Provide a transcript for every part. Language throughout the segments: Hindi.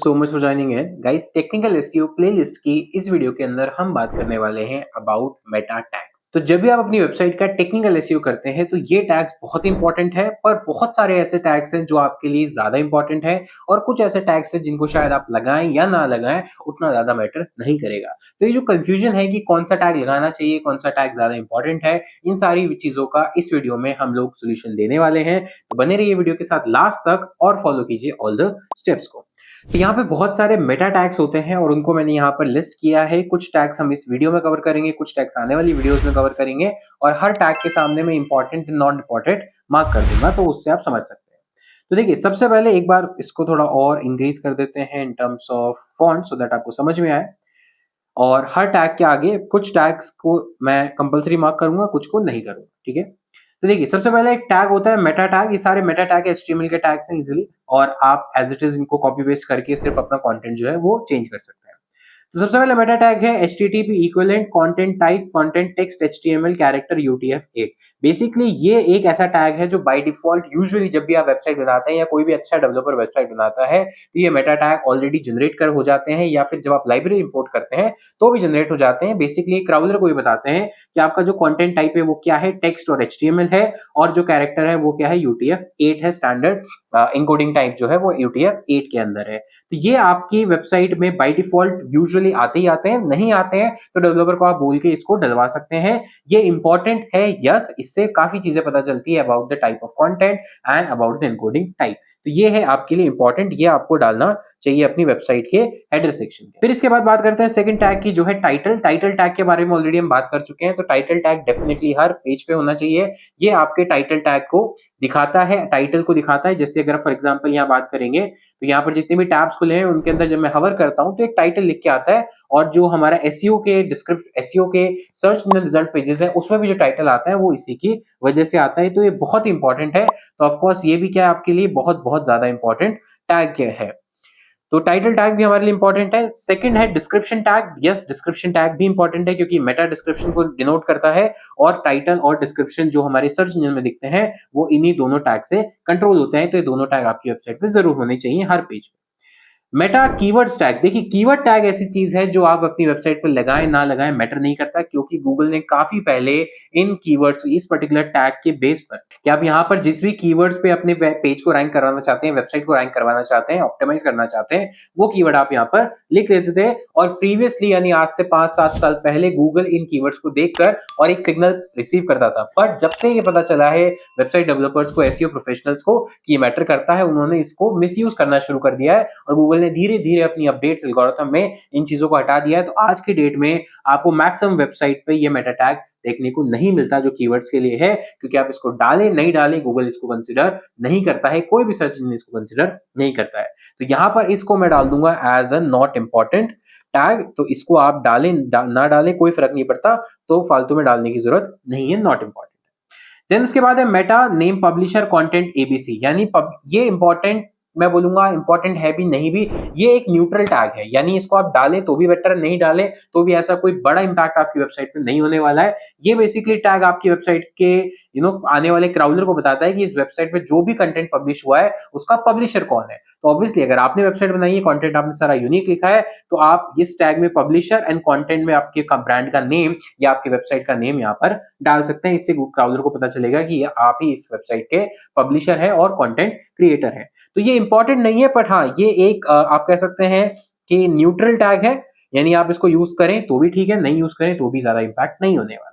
So much for joining in guys. Technical SEO playlist की इस वीडियो के अंदर हम बात करने वाले हैं अबाउट मेटा टैग्स। तो जब भी आप अपनी वेबसाइट का टेक्निकल एसईओ करते हैं तो ये टैग्स बहुत इंपॉर्टेंट है, पर बहुत सारे ऐसे टैग्स हैं जो आपके लिए ज्यादा इंपॉर्टेंट है और कुछ ऐसे टैग्स हैं जिनको शायद आप लगाएं या ना लगाएं उतना ज्यादा मैटर नहीं करेगा। तो ये जो कंफ्यूजन है कि कौन सा टैग लगाना चाहिए, कौन सा टैग ज्यादा इंपॉर्टेंट है, इन सारी चीजों का इस वीडियो में हम लोग सोल्यूशन देने वाले हैं। तो बने रहिए वीडियो के साथ लास्ट तक और फॉलो कीजिए ऑल द स्टेप्स को। तो यहाँ पे बहुत सारे मेटा टैग्स होते हैं और उनको मैंने यहाँ पर लिस्ट किया है। कुछ टैग्स हम इस वीडियो में कवर करेंगे, कुछ टैग्स आने वाली वीडियोस में कवर करेंगे और हर टैग के सामने मैं इंपॉर्टेंट नॉट इंपॉर्टेंट मार्क कर दूंगा, तो उससे आप समझ सकते हैं। तो देखिए, सबसे पहले एक बार इसको थोड़ा और इंक्रीज कर देते हैं in terms of font so that आपको समझ में आए। और हर टैग के आगे कुछ टैग्स को मैं कंपलसरी मार्क करूंगा, कुछ को नहीं करूंगा, ठीक है। तो देखिए, सबसे पहले एक टैग होता है मेटा टैग। ये सारे मेटा टैग एचटीएमएल के टैग्स हैं इजीली, और आप एज इट इज इनको कॉपी पेस्ट करके सिर्फ अपना कंटेंट जो है वो चेंज कर सकते हैं। तो सबसे पहले मेटा टैग है http equivalent content type content text html character UTF-8। Basically ये एक ऐसा टैग है जो बाय डिफॉल्ट यूजुअली जब भी आप वेबसाइट बनाते हैं या कोई भी अच्छा डेवलपर वेबसाइट बनाता है तो ये मेटा टैग ऑलरेडी जनरेट कर हो जाते हैं, या फिर जब आप लाइब्रेरी इंपोर्ट करते हैं तो भी जनरेट हो जाते हैं। बेसिकली क्राउलर को ये बताते हैं कि आपका जो कंटेंट टाइप है वो क्या है, टेक्स्ट और HTML है, और जो कैरेक्टर है वो क्या है, UTF-8 है। स्टैंडर्ड इनकोडिंग टाइप जो है वो UTF-8 के अंदर है। तो ये आपकी वेबसाइट में बाय डिफॉल्ट यूजुअली आते ही आते हैं, नहीं आते हैं तो डेवलपर को आप बोल के इसको डलवा सकते हैं। ये इंपॉर्टेंट है, यस, इससे काफी चीजें पता चलती है about the type of content and about the encoding type. तो ये है आपके लिए इंपॉर्टेंट, ये आपको डालना चाहिए अपनी वेबसाइट के हेडर सेक्शन में। फिर इसके बाद बात करते हैं सेकंड टैग की, जो है टाइटल। टाइटल टैग के बारे में ऑलरेडी हम बात कर चुके हैं, तो टाइटल टैग डेफिनेटली हर पेज पे होना चाहिए। ये आपके टाइटल टैग को दिखाता है, टाइटल को दिखाता है। जैसे अगर फॉर एग्जांपल यहाँ बात करेंगे तो यहाँ पर जितने भी टैब्स खुले हैं उनके अंदर जब मैं हवर करता हूँ तो एक टाइटल लिख के आता है, और जो हमारा एसईओ के एसईओ के सर्च इंजन रिजल्ट पेजेस है उसमें भी जो टाइटल आता है वो इसी की वजह से आता है। तो ये बहुत इंपॉर्टेंट है। तो ऑफ कोर्स ये भी क्या है आपके लिए बहुत बहुत ज्यादा इंपॉर्टेंट टैग है। तो टाइटल टैग भी हमारे लिए इंपॉर्टेंट है। सेकंड है description tag. Yes, description tag भी इंपॉर्टेंट है क्योंकि मेटा डिस्क्रिप्शन को डिनोट करता है, और टाइटल और डिस्क्रिप्शन जो हमारे सर्च इंजन में दिखते हैं वो इन्हीं दोनों टैग से कंट्रोल होते हैं। तो ये दोनों टैग आपकी वेबसाइट पे जरूर होने चाहिए हर पेज पे। Meta keywords tag. देखिए, कीवर्ड टैग ऐसी चीज है जो आप अपनी वेबसाइट पर लगाएं ना लगाएं मैटर नहीं करता, क्योंकि गूगल ने काफी पहले इन कीवर्ड्स, इस पर्टिकुलर टैग के बेस पर कि आप यहाँ पर जिस भी कीवर्ड्स पे अपने पेज को रैंक करवाना चाहते हैं, वेबसाइट को रैंक करवाना चाहते हैं, ऑप्टिमाइज करना चाहते हैं, वो कीवर्ड आप यहाँ पर लिख देते थे। और प्रीवियसली यानी आज से 5-7 साल पहले गूगल इन कीवर्ड्स को देखकर और एक सिग्नल रिसीव करता था। बट जब से ये पता चला है वेबसाइट डेवलपर्स को, एसईओ प्रोफेशनल्स को, कि मैटर करता है, उन्होंने इसको मिसयूज करना शुरू कर दिया है और गूगल ने धीरे धीरे अपनी अपडेट्स एल्गोरिथम में इन चीजों को हटा दिया है। तो आज की डेट में आपको मैक्सिमम वेबसाइट पे ये मेटा टैग देखने को नहीं मिलता जो कीवर्ड्स के लिए है, क्योंकि आप इसको डालें नहीं डालें गूगल इसको कंसिडर नहीं करता है, कोई भी सर्च इंजन इसको कंसिडर नहीं करता है। तो यहां पर इसको मैं डाल दूंगा as a not important tag. तो इसको आप डालें ना डालें कोई फर्क नहीं पड़ता, तो फालतू में डालने की जरूरत नहीं है, नॉट इंपॉर्टेंट। देन उसके बाद है Meta name publisher content ABC, यानी ये इंपॉर्टेंट, मैं बोलूंगा इंपॉर्टेंट है भी नहीं भी, ये एक न्यूट्रल टैग है। यानी इसको आप डालें तो भी बेटर, नहीं डालें तो भी ऐसा कोई बड़ा इंपैक्ट आपकी वेबसाइट पे नहीं होने वाला है। ये बेसिकली टैग आपकी वेबसाइट के आने वाले क्राउलर को बताता है कि इस वेबसाइट पे जो भी कंटेंट पब्लिश हुआ है उसका पब्लिशर कौन है। तो ऑब्वियसली अगर आपने वेबसाइट बनाई है, कंटेंट आपने सारा यूनिक लिखा है, तो आप इस टैग में पब्लिशर एंड कंटेंट में आपके ब्रांड का नेम या आपकी वेबसाइट का नेम यहाँ पर डाल सकते हैं। इससे क्राउलर को पता चलेगा कि ये आप ही इस वेबसाइट के पब्लिशर है और कंटेंट क्रिएटर है। तो ये इंपॉर्टेंट नहीं है, बट हाँ ये एक आप कह सकते हैं कि न्यूट्रल टैग है, यानी आप इसको यूज करें तो भी ठीक है, नहीं यूज करें तो भी ज्यादा इंपैक्ट नहीं होने वाला।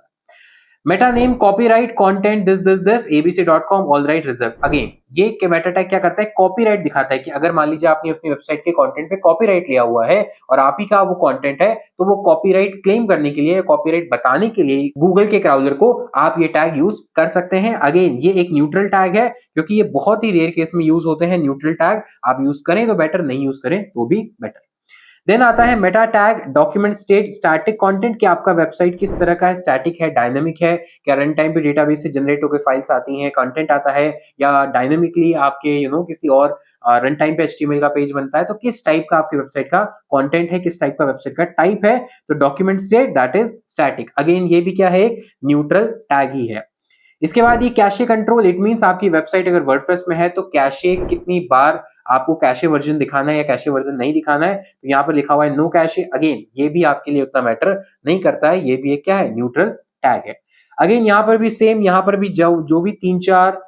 Meta name copyright content this abc.com all right reserve. Again ये मेटा टैग क्या करता है, कॉपीराइट दिखाता है कि अगर मान लीजिए आपने अपनी वेबसाइट के कंटेंट पे कॉपीराइट लिया हुआ है और आप ही का वो कंटेंट है, तो वो कॉपीराइट क्लेम करने के लिए, कॉपीराइट बताने के लिए गूगल के क्राउलर को आप ये टैग यूज कर सकते हैं। अगेन ये एक न्यूट्रल टैग है, क्योंकि ये बहुत ही रेयर केस में यूज होते हैं न्यूट्रल टैग। आप यूज करें तो बेटर, नहीं यूज करें तो भी बेटर। देन आता है Meta tag document state static content, कि आपका वेबसाइट किस तरह का है, स्टैटिक है, डायनामिक है, क्या रन टाइम पे डेटाबेस से जनरेट होकर फाइल्स आती हैं, कंटेंट आता है, या डायनामिकली आपके किसी और रन टाइम पे एचटीएमएल का पेज बनता है। तो किस टाइप का आपकी वेबसाइट का कंटेंट है, किस टाइप का वेबसाइट का टाइप है। तो document state that is static. Again ये भी क्या है, एक न्यूट्रल टैग ही है। इसके बाद ये कैशे कंट्रोल, इट मींस आपकी वेबसाइट अगर वर्डप्रेस में है तो कैशे कितनी बार आपको कैशे वर्जन दिखाना है या कैशे वर्जन नहीं दिखाना है, तो यहाँ पर लिखा हुआ है नो कैशे। अगेन ये भी आपके लिए उतना मैटर नहीं करता है, ये भी एक क्या है, न्यूट्रल टैग है। अगेन यहाँ पर भी सेम, यहाँ पर भी जो भी 3-4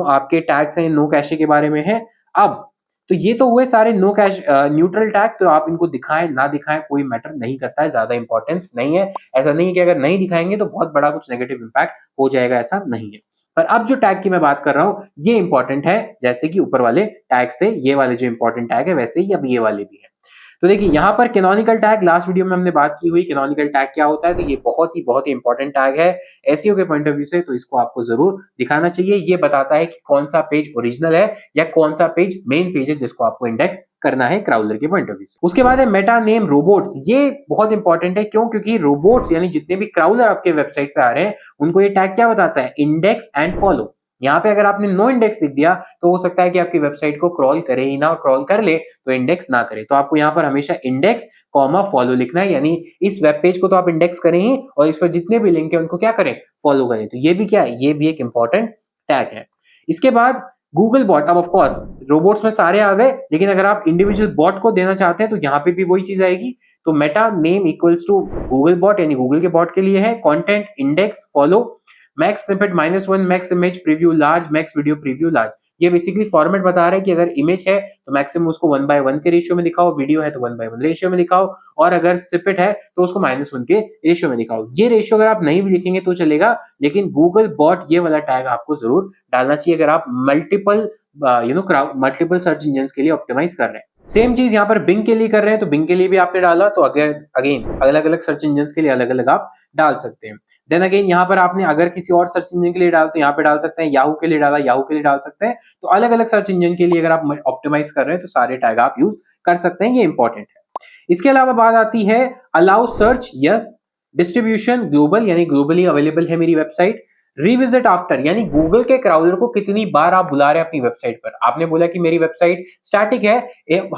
आपके टैग्स हैं नो कैशे के बारे में है। अब तो ये तो हुए सारे नो कैश न्यूट्रल टैग, तो आप इनको दिखाएं ना दिखाएं कोई मैटर नहीं करता है, ज्यादा इंपॉर्टेंस नहीं है। ऐसा नहीं है कि अगर नहीं दिखाएंगे तो बहुत बड़ा कुछ नेगेटिव इंपैक्ट हो जाएगा, ऐसा नहीं है। पर अब जो टैग की मैं बात कर रहा हूं ये इंपॉर्टेंट है, जैसे कि ऊपर वाले टैग थे ये वाले जो इंपॉर्टेंट टैग है, वैसे ही अब ये वाले भी है। तो देखिए यहाँ पर कैनोनिकल टैग, लास्ट वीडियो में हमने बात की हुई कैनोनिकल टैग क्या होता है, तो ये बहुत ही इंपॉर्टेंट टैग है एसईओ के पॉइंट ऑफ व्यू से, तो इसको आपको जरूर दिखाना चाहिए। ये बताता है कि कौन सा पेज ओरिजिनल है या कौन सा पेज मेन पेज है जिसको आपको इंडेक्स करना है क्राउलर के पॉइंट ऑफ व्यू से। उसके बाद है मेटा नेम रोबोट्स, ये बहुत इंपॉर्टेंट है। क्यों? क्योंकि रोबोट्स यानी जितने भी क्राउलर आपके वेबसाइट पे आ रहे हैं उनको ये टैग क्या बताता है, इंडेक्स एंड फॉलो। यहाँ पे अगर आपने नो इंडेक्स लिख दिया तो हो सकता है कि आपकी वेबसाइट को क्रॉल करे ही ना, और क्रॉल कर ले तो इंडेक्स ना करे। तो आपको यहाँ पर हमेशा इंडेक्स कॉमा फॉलो लिखना है, यानी इस वेब पेज को तो आप इंडेक्स करें ही और इस पर जितने भी लिंक है उनको क्या करें, फॉलो करें। तो ये भी क्या है, ये भी एक इंपॉर्टेंट टैग है। इसके बाद गूगल बॉट, अब ऑफ कोर्स रोबोट्स में सारे आ गए, लेकिन अगर आप इंडिविजुअल बॉट को देना चाहते हैं तो यहाँ पे भी वही चीज आएगी। तो meta name equals to Google bot, यानी गूगल के बॉट के लिए है, content index follow, max snippet -1, max image preview large, max video preview large. ये बेसिकली फॉर्मेट बता रहा है कि अगर इमेज है तो मैक्सिमम उसको 1/1 के रेशियो में दिखाओ, वीडियो है तो 1/1 रेशियो में दिखाओ, और अगर स्निपेट है तो उसको -1 के रेशियो में दिखाओ। ये रेशियो अगर आप नहीं भी लिखेंगे तो चलेगा, लेकिन गूगल बॉट ये वाला टैग आपको जरूर डालना चाहिए अगर आप मल्टीपल मल्टीपल सर्च इंजन के लिए ऑप्टिमाइज कर रहे हैं। सेम चीज यहाँ पर बिंग के लिए कर रहे हैं, तो बिंग के लिए भी आपने डाला, तो अगर अगेन अलग अलग सर्च इंजन के लिए अलग अलग आप डाल सकते हैं। देन अगेन यहाँ पर आपने अगर किसी और सर्च इंजन के लिए डाल तो यहाँ पे डाल सकते हैं, याहू के लिए डाला याहू के लिए डाल सकते हैं। तो अलग अलग सर्च इंजन के लिए अगर आप ऑप्टिमाइज कर रहे हैं तो सारे टैग आप यूज कर सकते हैं, ये इंपॉर्टेंट है। इसके अलावा बात आती है allow search yes, distribution global, यानी ग्लोबली अवेलेबल है मेरी वेबसाइट। रिविजिट आफ्टर, यानी गूगल के क्राउलर को कितनी बार आप बुला रहे हैं अपनी वेबसाइट पर। आपने बोला कि मेरी वेबसाइट स्टैटिक है,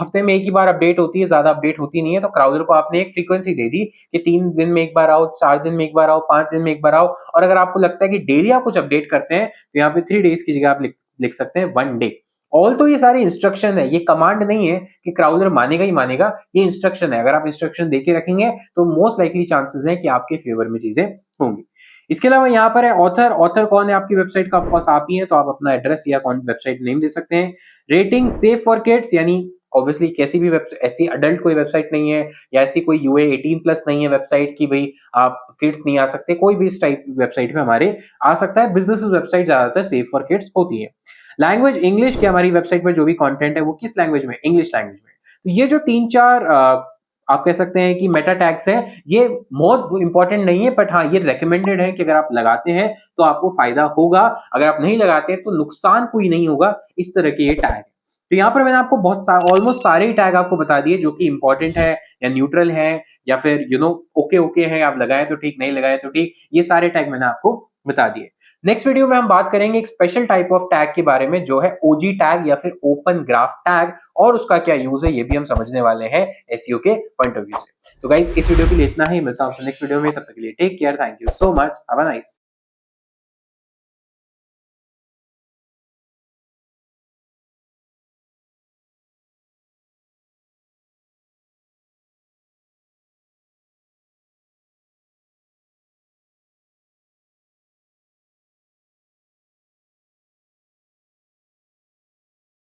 हफ्ते में एक ही बार अपडेट होती है, ज्यादा अपडेट होती नहीं है, तो क्राउलर को आपने एक फ्रीक्वेंसी दे दी कि 3 दिन में एक बार आओ, 4 दिन में एक बार आओ, 5 दिन में एक बार आओ। और अगर आपको लगता है कि डेली आप कुछ अपडेट करते हैं तो यहाँ पे 3 डेज की जगह आप लिख सकते हैं 1 डे। ऑल तो ये सारे इंस्ट्रक्शन है, ये कमांड नहीं है कि क्राउलर मानेगा ही मानेगा, ये इंस्ट्रक्शन है। अगर आप इंस्ट्रक्शन देके रखेंगे तो मोस्ट लाइकली चांसेस है कि आपके फेवर में चीजें होंगी। इसके अलावा यहाँ पर है ऑथर, ऑथर कौन है आपकी वेबसाइट का, ऑफ कोर्स आप ही हैं, तो आप अपना एड्रेस या वेबसाइट नेम दे सकते हैं। रेटिंग सेफ फॉर किड्स, यानी ऑब्वियसली कैसी भी वेबसाइट, ऐसी अडल्ट कोई वेबसाइट नहीं है या ऐसी कोई यूए 18+ नहीं है वेबसाइट की भाई आप किड्स नहीं आ सकते, कोई भी इस टाइप वेबसाइट पे हमारे आ सकता है। बिजनेस वेबसाइट ज्यादातर सेफ फॉर किड्स होती है। लैंग्वेज इंग्लिश, की हमारी वेबसाइट पर जो भी कंटेंट है वो किस लैंग्वेज में, इंग्लिश लैंग्वेज में। तो ये जो 3-4 आप कह सकते हैं कि मेटा टैग्स है, ये बहुत इंपॉर्टेंट नहीं है, बट हाँ ये रेकमेंडेड है कि अगर आप लगाते हैं तो आपको फायदा होगा, अगर आप नहीं लगाते हैं तो नुकसान कोई नहीं होगा। इस तरह के ये टैग है। तो यहाँ पर मैंने आपको ऑलमोस्ट सारे ही टैग आपको बता दिए जो कि इंपॉर्टेंट है या न्यूट्रल है या फिर ओके ओके है, आप लगाए तो ठीक, नहीं लगाए तो ठीक, ये सारे टैग मैंने आपको बता दिए। नेक्स्ट वीडियो में हम बात करेंगे एक स्पेशल टाइप ऑफ टैग के बारे में जो है ओजी टैग या फिर ओपन ग्राफ टैग, और उसका क्या यूज है ये भी हम समझने वाले हैं एसईओ के पॉइंट ऑफ व्यू से। तो गाइस इस वीडियो के लिए इतना ही, मिलता हूं नेक्स्ट वीडियो में, तब तक के लिए take care, thank you so much, have a nice